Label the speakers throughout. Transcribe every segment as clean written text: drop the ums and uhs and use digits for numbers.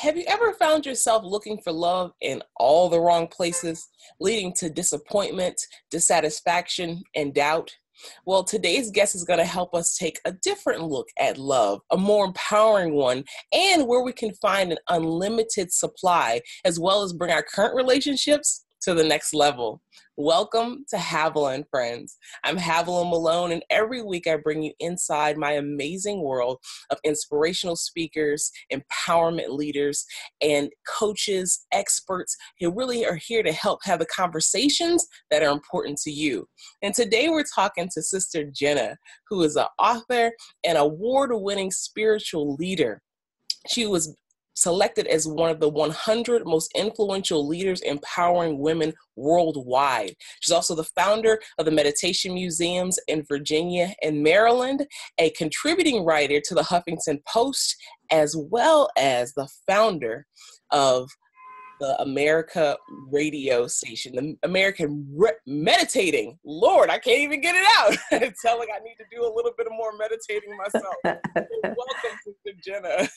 Speaker 1: Have you ever found yourself looking for love in all the wrong places, leading to disappointment, dissatisfaction, and doubt? Well, today's guest is going to help us take a different look at love, a more empowering one, and where we can find an unlimited supply, as well as bring our current relationships to the next level. Welcome to Havilah and Friends. I'm Havilah Malone, and every week I bring you inside my amazing world of inspirational speakers, empowerment leaders, and coaches, experts who really are here to help have the conversations that are important to you. And today we're talking to Sister Jenna, who is an author and award-winning spiritual leader. She was selected as one of the 100 most influential leaders empowering women worldwide. She's also the founder of the Meditation Museums in Virginia and Maryland, a contributing writer to the Huffington Post, as well as the founder of the America radio station, the American Meditating. Lord, I can't even get it out. It sounds like I need to do a little bit more meditating myself. Welcome, Sister Jenna.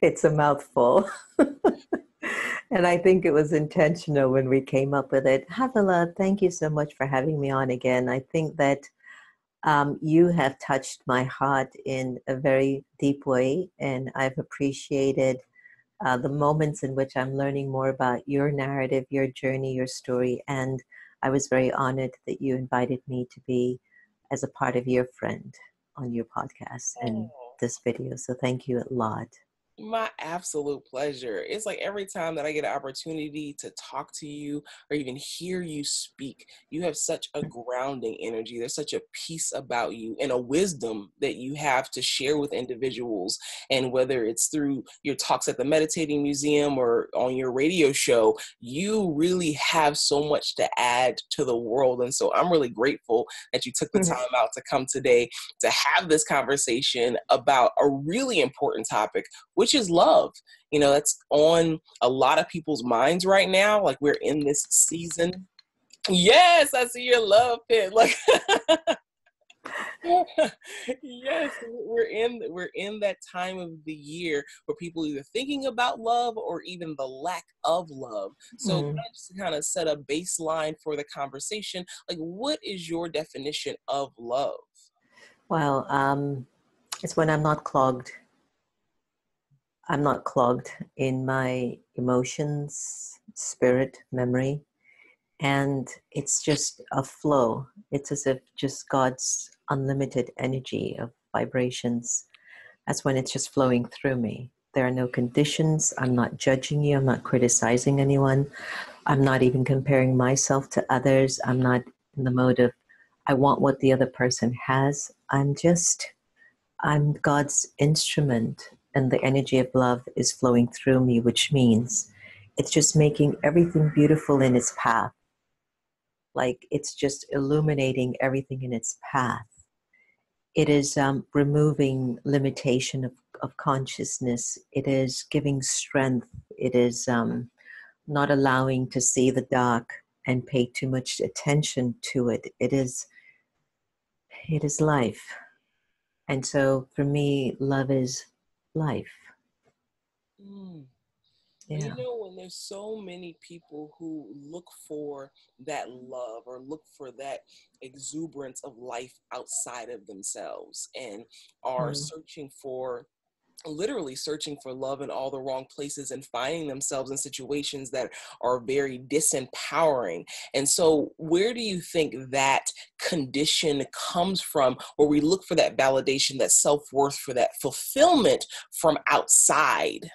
Speaker 2: It's a mouthful. And I think it was intentional when we came up with it. Havilah, thank you so much for having me on again. I think that you have touched my heart in a very deep way, and I've appreciated the moments in which I'm learning more about your narrative, your journey, your story. And I was very honored that you invited me to be as a part of your friend on your podcast and this video. So thank you a lot.
Speaker 1: My absolute pleasure. It's like every time that I get an opportunity to talk to you or even hear you speak, you have such a grounding energy. There's such a peace about you and a wisdom that you have to share with individuals. And whether it's through your talks at the Meditating Museum or on your radio show, you really have so much to add to the world. And so I'm really grateful that you took the time out to come today to have this conversation about a really important topic, which is love. You know, that's on a lot of people's minds right now. Like, we're in this season. Yes, I see your love pit. Like, yes, we're in that time of the year where people are either thinking about love or even the lack of love. So just to kind of set a baseline for the conversation, like, what is your definition of love?
Speaker 2: Well, it's when I'm not clogged. I'm not clogged in my emotions, spirit, memory, and it's just a flow. It's as if just God's unlimited energy of vibrations. That's when it's just flowing through me. There are no conditions. I'm not judging you. I'm not criticizing anyone. I'm not even comparing myself to others. I'm not in the mode of, I want what the other person has. I'm God's instrument. And the energy of love is flowing through me, which means it's just making everything beautiful in its path. Like, it's just illuminating everything in its path. It is removing limitation of consciousness. It is giving strength. It is not allowing to see the dark and pay too much attention to it. It is life. And so for me, love is life.
Speaker 1: Yeah. You know, when there's so many people who look for that love or look for that exuberance of life outside of themselves and are literally searching for love in all the wrong places and finding themselves in situations that are very disempowering. And so where do you think that condition comes from, where we look for that validation, that self-worth, for that fulfillment from outside?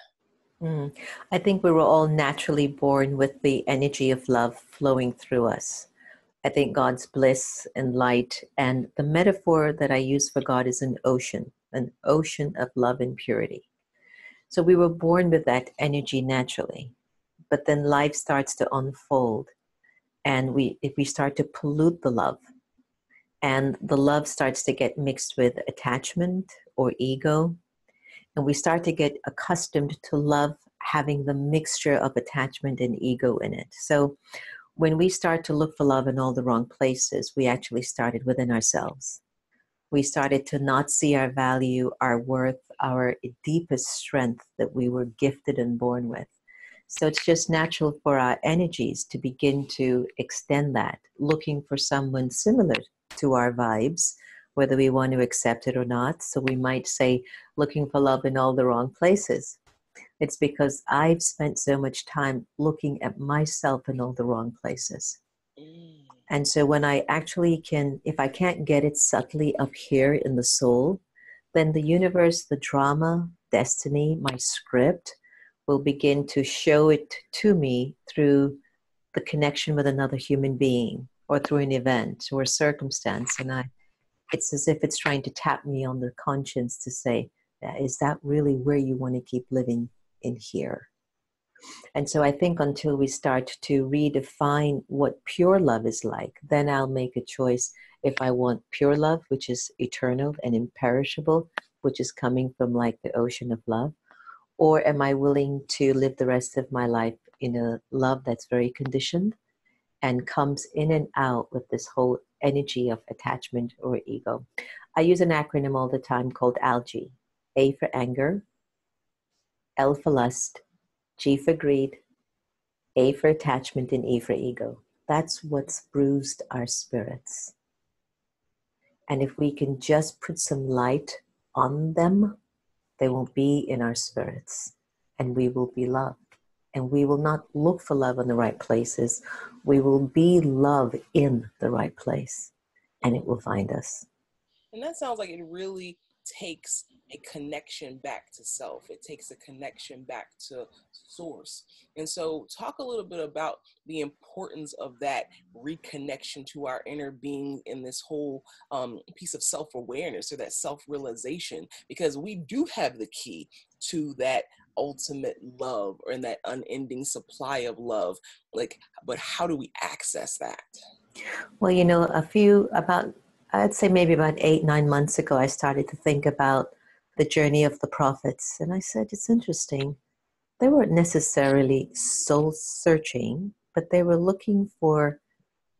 Speaker 2: I think we were all naturally born with the energy of love flowing through us. I think God's bliss and light, and the metaphor that I use for God is an ocean of love and purity. So we were born with that energy naturally, but then life starts to unfold, and if we start to pollute the love, and the love starts to get mixed with attachment or ego, and we start to get accustomed to love having the mixture of attachment and ego in it. So when we start to look for love in all the wrong places, we actually started within ourselves. We started to not see our value, our worth, our deepest strength that we were gifted and born with. So it's just natural for our energies to begin to extend that, looking for someone similar to our vibes, whether we want to accept it or not. So we might say, looking for love in all the wrong places. It's because I've spent so much time looking at myself in all the wrong places. And so when I actually can, if I can't get it subtly up here in the soul, then the universe, the drama, destiny, my script will begin to show it to me through the connection with another human being or through an event or a circumstance. And it's as if it's trying to tap me on the conscience to say, is that really where you want to keep living in here? And so I think until we start to redefine what pure love is like, then I'll make a choice if I want pure love, which is eternal and imperishable, which is coming from like the ocean of love, or am I willing to live the rest of my life in a love that's very conditioned and comes in and out with this whole energy of attachment or ego? I use an acronym all the time called ALGE. A for anger, L for lust, G for greed, A for attachment, and E for ego. That's what's bruised our spirits. And if we can just put some light on them, they won't be in our spirits, and we will be loved. And we will not look for love in the right places. We will be love in the right place, and it will find us.
Speaker 1: And that sounds like it really takes a connection back to self. It takes a connection back to source. And so talk a little bit about the importance of that reconnection to our inner being in this whole piece of self-awareness or that self-realization, because we do have the key to that ultimate love or in that unending supply of love. Like, but how do we access that?
Speaker 2: Well, I'd say maybe about 8, 9 months ago, I started to think about the journey of the prophets. And I said, it's interesting. They weren't necessarily soul searching, but they were looking for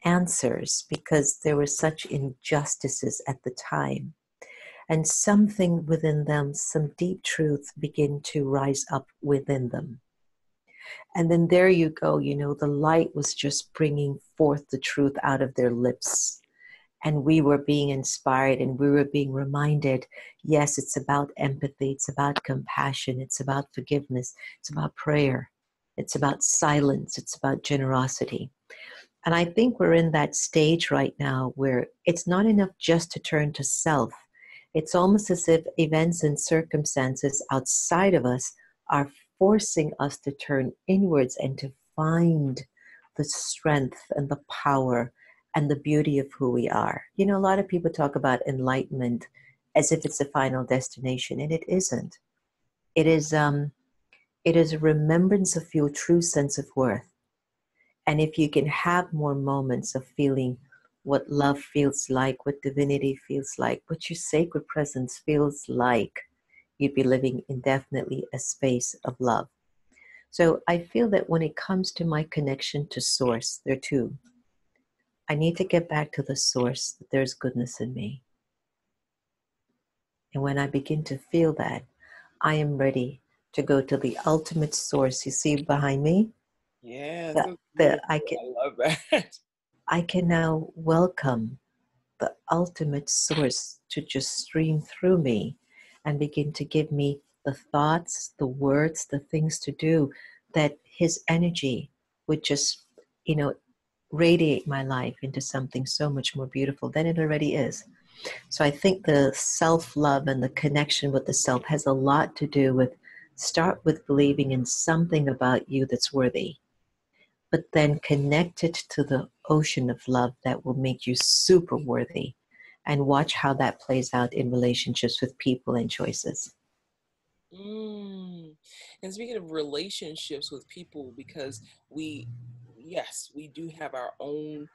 Speaker 2: answers because there were such injustices at the time. And something within them, some deep truth began to rise up within them. And then there you go, the light was just bringing forth the truth out of their lips. And we were being inspired and we were being reminded, yes, it's about empathy, it's about compassion, it's about forgiveness, it's about prayer, it's about silence, it's about generosity. And I think we're in that stage right now where it's not enough just to turn to self. It's almost as if events and circumstances outside of us are forcing us to turn inwards and to find the strength and the power and the beauty of who we are. A lot of people talk about enlightenment as if it's a final destination, and it isn't. It is a remembrance of your true sense of worth. And if you can have more moments of feeling what love feels like, what divinity feels like, what your sacred presence feels like, you'd be living in definitely a space of love. So I feel that when it comes to my connection to source, there are two. I need to get back to the source that there's goodness in me. And when I begin to feel that, I am ready to go to the ultimate source. You see behind me?
Speaker 1: Yeah,
Speaker 2: I
Speaker 1: love that.
Speaker 2: I can now welcome the ultimate source to just stream through me and begin to give me the thoughts, the words, the things to do that his energy would just, radiate my life into something so much more beautiful than it already is. So I think the self-love and the connection with the self has a lot to do with start with believing in something about you that's worthy, but then connect it to the ocean of love that will make you super worthy, and watch how that plays out in relationships with people and choices.
Speaker 1: And speaking of relationships with people, because yes, we do have our own,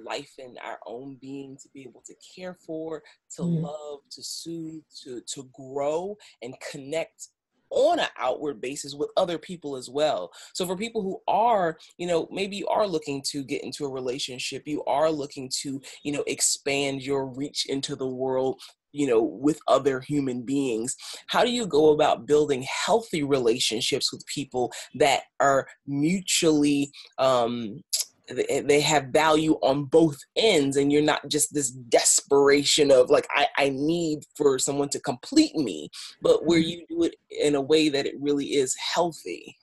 Speaker 1: life and our own being to be able to care for, to love, to soothe, to grow and connect on an outward basis with other people as well. So for people who are, maybe you are looking to get into a relationship, you are looking to, expand your reach into the world, with other human beings. How do you go about building healthy relationships with people that are mutually, they have value on both ends, and you're not just this desperation of like, I need for someone to complete me, but where you do it in a way that it really is healthy?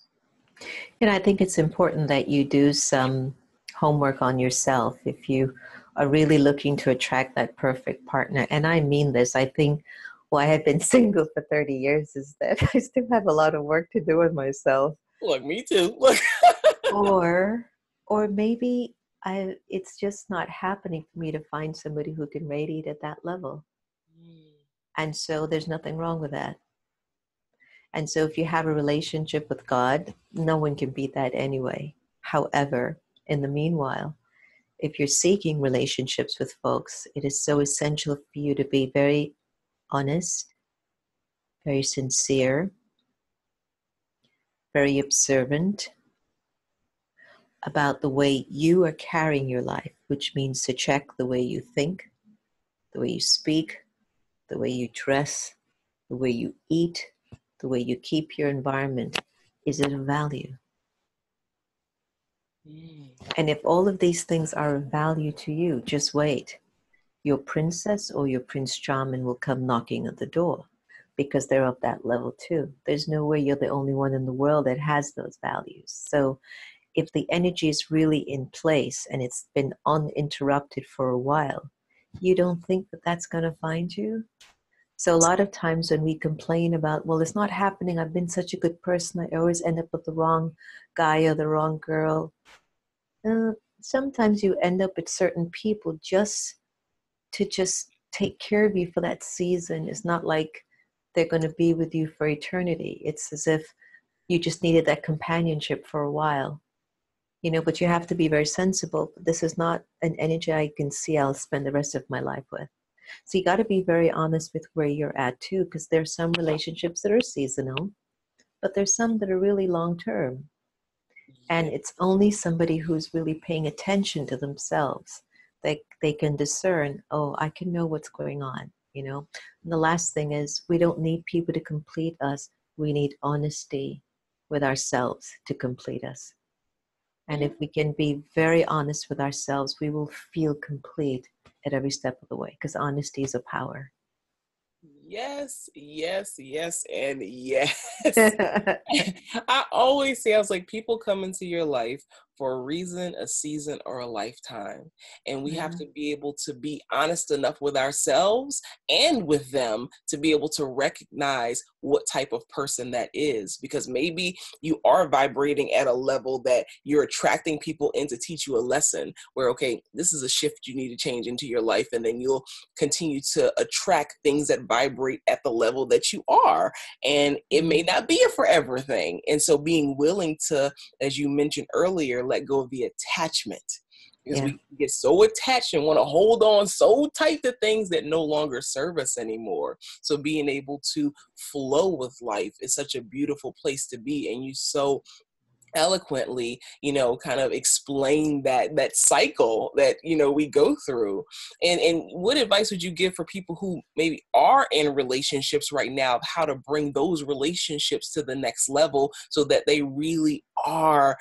Speaker 2: I think it's important that you do some homework on yourself if you are really looking to attract that perfect partner. And I mean this. I think why I've been single for 30 years is that I still have a lot of work to do with myself.
Speaker 1: Look, me too. Look.
Speaker 2: Or maybe it's just not happening for me to find somebody who can radiate at that level. And so there's nothing wrong with that. And so if you have a relationship with God, no one can beat that anyway. However, in the meanwhile, if you're seeking relationships with folks, it is so essential for you to be very honest, very sincere, very observant about the way you are carrying your life, which means to check the way you think, the way you speak, the way you dress, the way you eat, the way you keep your environment. Is it of value? And if all of these things are of value to you, just wait. Your princess or your Prince Charming will come knocking at the door, because they're of that level too. There's no way you're the only one in the world that has those values. So if the energy is really in place and it's been uninterrupted for a while, you don't think that that's going to find you? So a lot of times when we complain about, well, it's not happening, I've been such a good person, I always end up with the wrong guy or the wrong girl. Sometimes you end up with certain people just to take care of you for that season. It's not like they're going to be with you for eternity. It's as if you just needed that companionship for a while. But you have to be very sensible. This is not an energy I can see I'll spend the rest of my life with. So you got to be very honest with where you're at too, because there's some relationships that are seasonal, but there's some that are really long-term. And it's only somebody who's really paying attention to themselves that they can discern, oh, I can know what's going on, And the last thing is, we don't need people to complete us. We need honesty with ourselves to complete us. And if we can be very honest with ourselves, we will feel complete at every step of the way, because honesty is a power.
Speaker 1: Yes, yes, yes, and yes. I always say, I was like, people come into your life for a reason, a season, or a lifetime. And we have to be able to be honest enough with ourselves and with them to be able to recognize what type of person that is. Because maybe you are vibrating at a level that you're attracting people in to teach you a lesson where, okay, this is a shift you need to change into your life. And then you'll continue to attract things that vibrate at the level that you are. And it may not be a forever thing. And so being willing to, as you mentioned earlier, let go of the attachment, because we get so attached and want to hold on so tight to things that no longer serve us anymore. So being able to flow with life is such a beautiful place to be. And you so eloquently, kind of explain that cycle that, we go through. And what advice would you give for people who maybe are in relationships right now, of how to bring those relationships to the next level so that they really are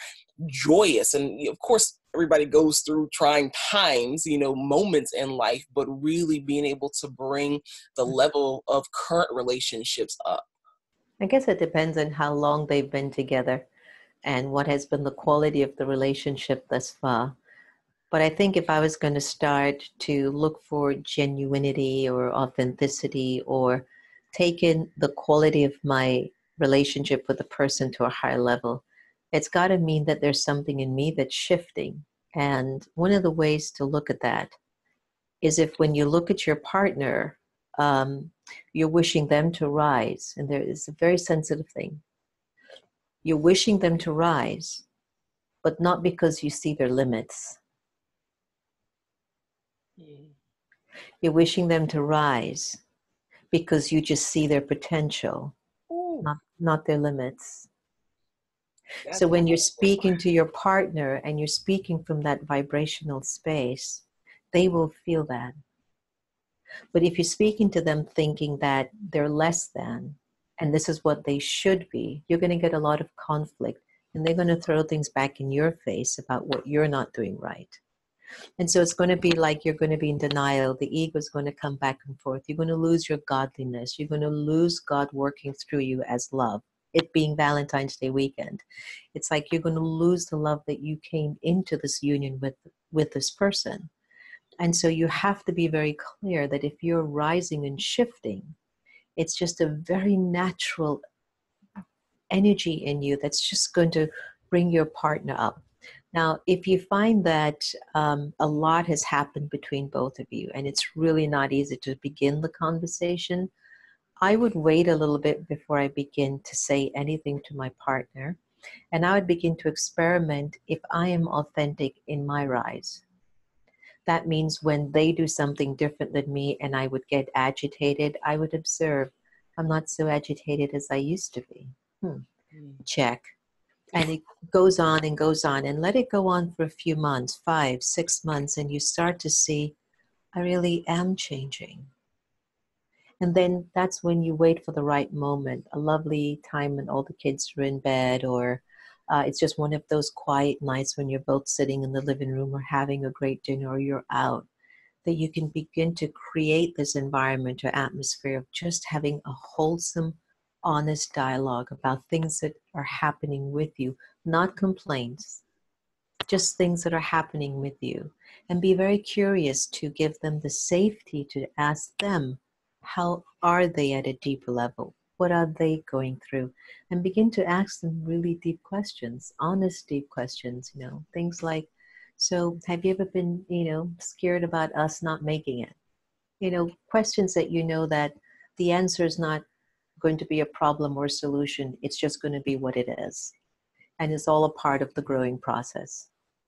Speaker 1: joyous? And of course, everybody goes through trying times, moments in life, but really being able to bring the level of current relationships up.
Speaker 2: I guess it depends on how long they've been together and what has been the quality of the relationship thus far. But I think if I was going to start to look for genuinity or authenticity, or take in the quality of my relationship with the person to a higher level, it's got to mean that there's something in me that's shifting. And one of the ways to look at that is, if when you look at your partner, you're wishing them to rise. And there is a very sensitive thing. You're wishing them to rise, but not because you see their limits. You're wishing them to rise because you just see their potential, not their limits.
Speaker 1: That's
Speaker 2: So when you're
Speaker 1: powerful.
Speaker 2: speaking to your partner and you're speaking from that vibrational space, they will feel that. But if you're speaking to them thinking that they're less than, and this is what they should be, you're going to get a lot of conflict, and they're going to throw things back in your face about what you're not doing right. And so it's going to be like you're going to be in denial. The ego is going to come back and forth. You're going to lose your godliness. You're going to lose God working through you as love. It being Valentine's Day weekend, it's like you're going to lose the love that you came into this union with this person. And so you have to be very clear that if you're rising and shifting, it's just a very natural energy in you that's just going to bring your partner up. Now, if you find that a lot has happened between both of you and it's really not easy to begin the conversation, I would wait a little bit before I begin to say anything to my partner. And I would begin to experiment if I am authentic in my rise. That means when they do something different than me and I would get agitated, I would observe, I'm not so agitated as I used to be. Check. And it goes on and goes on, and let it go on for a few months, 5, 6 months, and you start to see, I really am changing. And then that's when you wait for the right moment, a lovely time when all the kids are in bed, or it's just one of those quiet nights when you're both sitting in the living room or having a great dinner, or you're out, that you can begin to create this environment or atmosphere of just having a wholesome, honest dialogue about things that are happening with you, not complaints, just things that are happening with you. And be very curious to give them the safety to ask them, how are they at a deeper level? What are they going through? And begin to ask them really deep questions, honest, deep questions, things like, so have you ever been, scared about us not making it? Questions that that the answer is not going to be a problem or a solution. It's just going to be what it is. And it's all a part of the growing process.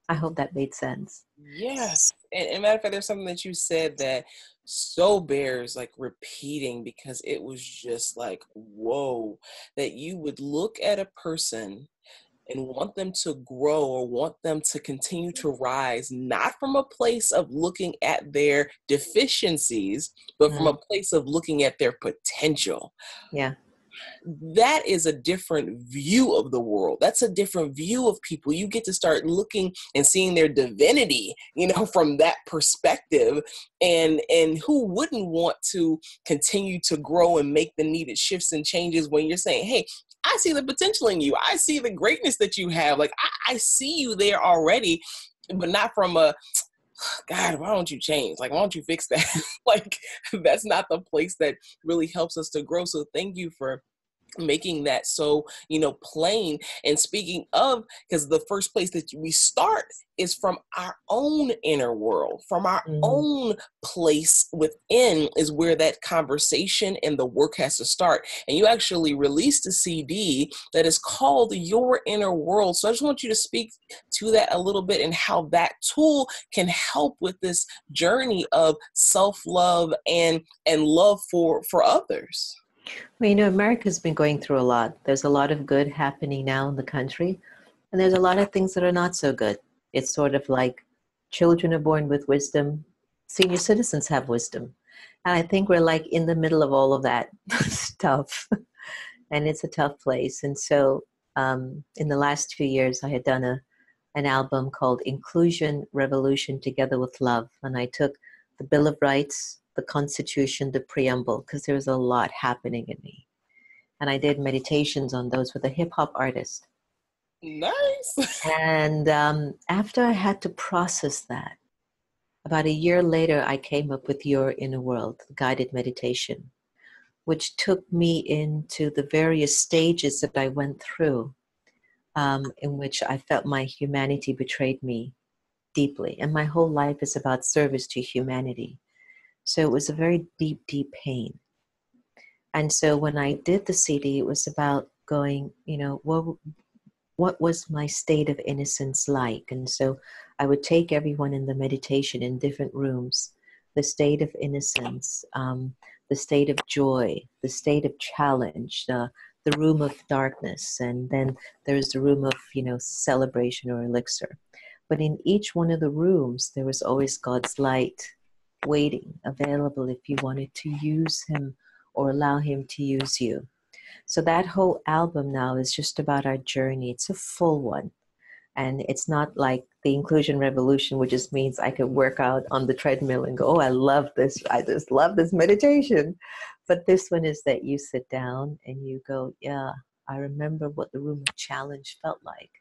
Speaker 2: I hope that made sense.
Speaker 1: Yes. And matter of fact, there's something that you said that so bears like repeating, because it was just like, whoa, that you would look at a person and want them to grow or want them to continue to rise, not from a place of looking at their deficiencies, but from a place of looking at their potential.
Speaker 2: Yeah.
Speaker 1: That is a different view of the world. That's a different view of people. You get to start looking and seeing their divinity, from that perspective. And who wouldn't want to continue to grow and make the needed shifts and changes when you're saying, hey, I see the potential in you. I see the greatness that you have. Like, I see you there already, but not from a, God, why don't you change? Like, why don't you fix that? Like, that's not the place that really helps us to grow. So thank you for making that so plain. And speaking of, because the first place that we start is from our own inner world, from our own place within, is where that conversation and the work has to start. And you actually released a CD that is called Your Inner World. So I just want you to speak to that a little bit, and how that tool can help with this journey of self-love and love for others.
Speaker 2: Well, America's been going through a lot. There's a lot of good happening now in the country, and there's a lot of things that are not so good. It's sort of like children are born with wisdom, senior citizens have wisdom. And I think we're like in the middle of all of that stuff. And it's a tough place. And so in the last 2 years, I had done an album called Inclusion Revolution Together with Love. And I took the Bill of Rights, the Constitution, the preamble, because there was a lot happening in me. And I did meditations on those with a hip hop artist.
Speaker 1: Nice.
Speaker 2: And after I had to process that, about a year later, I came up with Your Inner World, the guided meditation, which took me into the various stages that I went through, in which I felt my humanity betrayed me deeply. And my whole life is about service to humanity. So it was a very deep, deep pain. And so when I did the CD, it was about going, what was my state of innocence like? And so I would take everyone in the meditation in different rooms, the state of innocence, the state of joy, the state of challenge, the the room of darkness, and then there's the room of, celebration or elixir. But in each one of the rooms, there was always God's light waiting, available if you wanted to use him or allow him to use you. So that whole album now is just about our journey. It's a full one. And it's not like the Inclusion Revolution, which just means I could work out on the treadmill and go, oh, I love this. I just love this meditation. But this one is that you sit down and you go, yeah, I remember what the room of challenge felt like.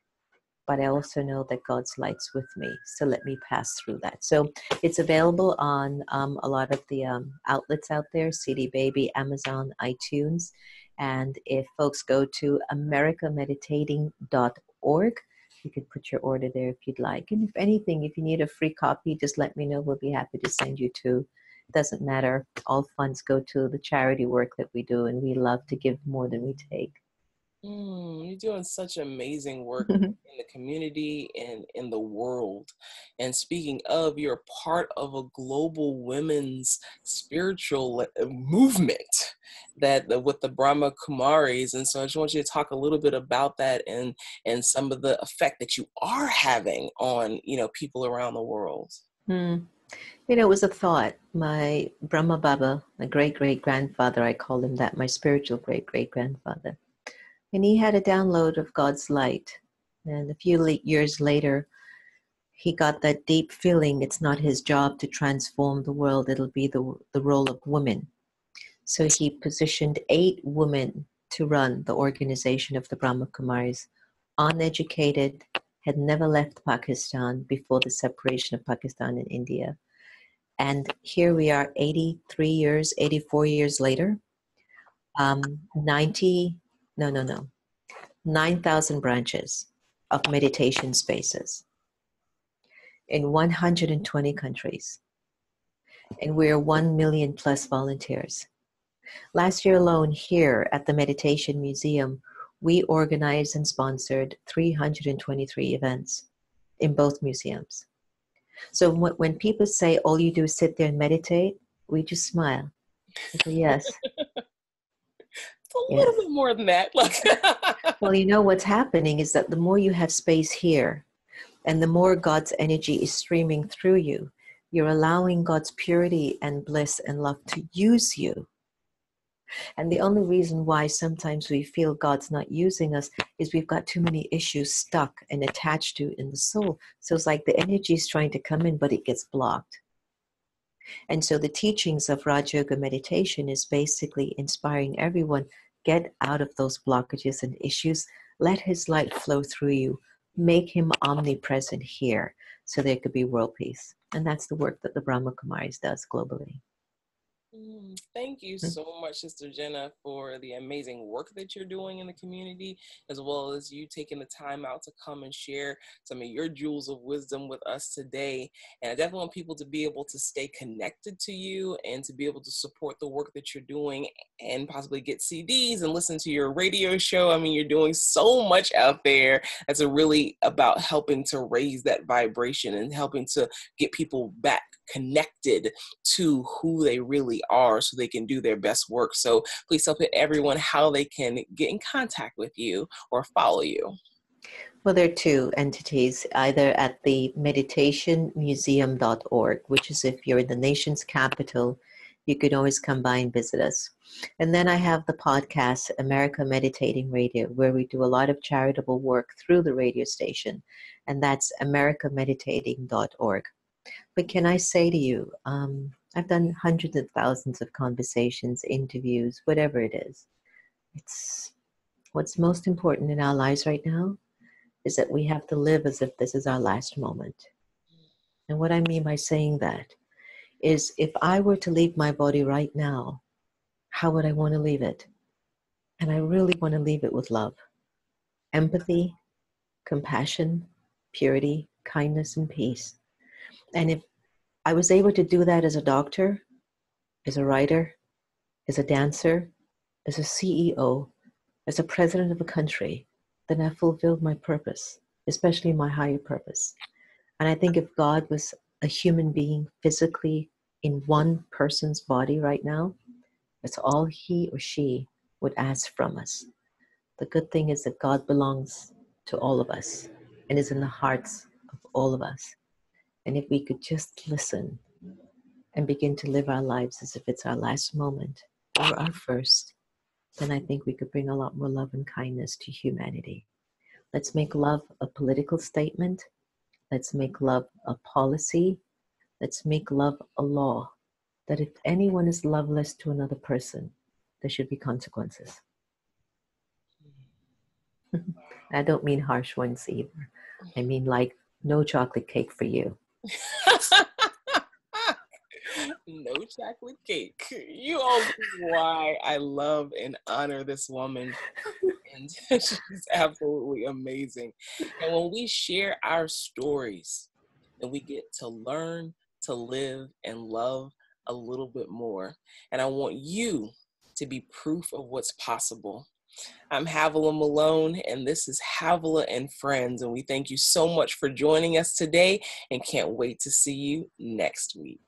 Speaker 2: But I also know that God's light's with me. So let me pass through that. So it's available on a lot of the outlets out there, CD Baby, Amazon, iTunes. And if folks go to americameditating.org, you can put your order there if you'd like. And if anything, if you need a free copy, just let me know. We'll be happy to send you two. It doesn't matter. All funds go to the charity work that we do, and we love to give more than we take.
Speaker 1: You're doing such amazing work in the community and in the world. And speaking of, you're part of a global women's spiritual movement with the Brahma Kumaris. And so I just want you to talk a little bit about that and some of the effect that you are having on, people around the world.
Speaker 2: It was a thought. My Brahma Baba, my great-great-grandfather, I call him that, my spiritual great-great-grandfather. And he had a download of God's light. And a few years later, he got that deep feeling it's not his job to transform the world. It'll be the role of women. So he positioned 8 women to run the organization of the Brahma Kumaris, uneducated, had never left Pakistan before the separation of Pakistan and India. And here we are 84 years later, 9,000 branches of meditation spaces in 120 countries. And we're 1 million plus volunteers. Last year alone here at the Meditation Museum, we organized and sponsored 323 events in both museums. So when people say all you do is sit there and meditate, we just smile. I go, yes.
Speaker 1: A little bit more than that.
Speaker 2: Well, what's happening is that the more you have space here and the more God's energy is streaming through you, you're allowing God's purity and bliss and love to use you. And the only reason why sometimes we feel God's not using us is we've got too many issues stuck and attached to in the soul. So it's like the energy is trying to come in, but it gets blocked. And so the teachings of Raja Yoga meditation is basically inspiring everyone, get out of those blockages and issues, let his light flow through you, make him omnipresent here so there could be world peace. And that's the work that the Brahma Kumaris does globally.
Speaker 1: Thank you so much, Sister Jenna, for the amazing work that you're doing in the community, as well as you taking the time out to come and share some of your jewels of wisdom with us today. And I definitely want people to be able to stay connected to you and to be able to support the work that you're doing and possibly get CDs and listen to your radio show. I mean, you're doing so much out there that's really about helping to raise that vibration and helping to get people back connected to who they really are so they can do their best work. So please tell everyone how they can get in contact with you or follow you.
Speaker 2: Well, there are 2 entities, either at the meditationmuseum.org, which is if you're in the nation's capital, you can always come by and visit us. And then I have the podcast, America Meditating Radio, where we do a lot of charitable work through the radio station, and that's americameditating.org. But can I say to you, I've done hundreds of thousands of conversations, interviews, whatever it is. It's what's most important in our lives right now is that we have to live as if this is our last moment. And what I mean by saying that is if I were to leave my body right now, how would I want to leave it? And I really want to leave it with love, empathy, compassion, purity, kindness, and peace. And if I was able to do that as a doctor, as a writer, as a dancer, as a CEO, as a president of a country, then I fulfilled my purpose, especially my higher purpose. And I think if God was a human being physically in one person's body right now, that's all he or she would ask from us. The good thing is that God belongs to all of us and is in the hearts of all of us. And if we could just listen and begin to live our lives as if it's our last moment or our first, then I think we could bring a lot more love and kindness to humanity. Let's make love a political statement. Let's make love a policy. Let's make love a law. That if anyone is loveless to another person, there should be consequences. I don't mean harsh ones either. I mean like no chocolate cake for you.
Speaker 1: No chocolate cake. You all know why I love and honor this woman. And she's absolutely amazing. And when we share our stories, then we get to learn, to live, and love a little bit more. And I want you to be proof of what's possible. I'm Havilah Malone, and this is Havilah and Friends. And we thank you so much for joining us today and can't wait to see you next week.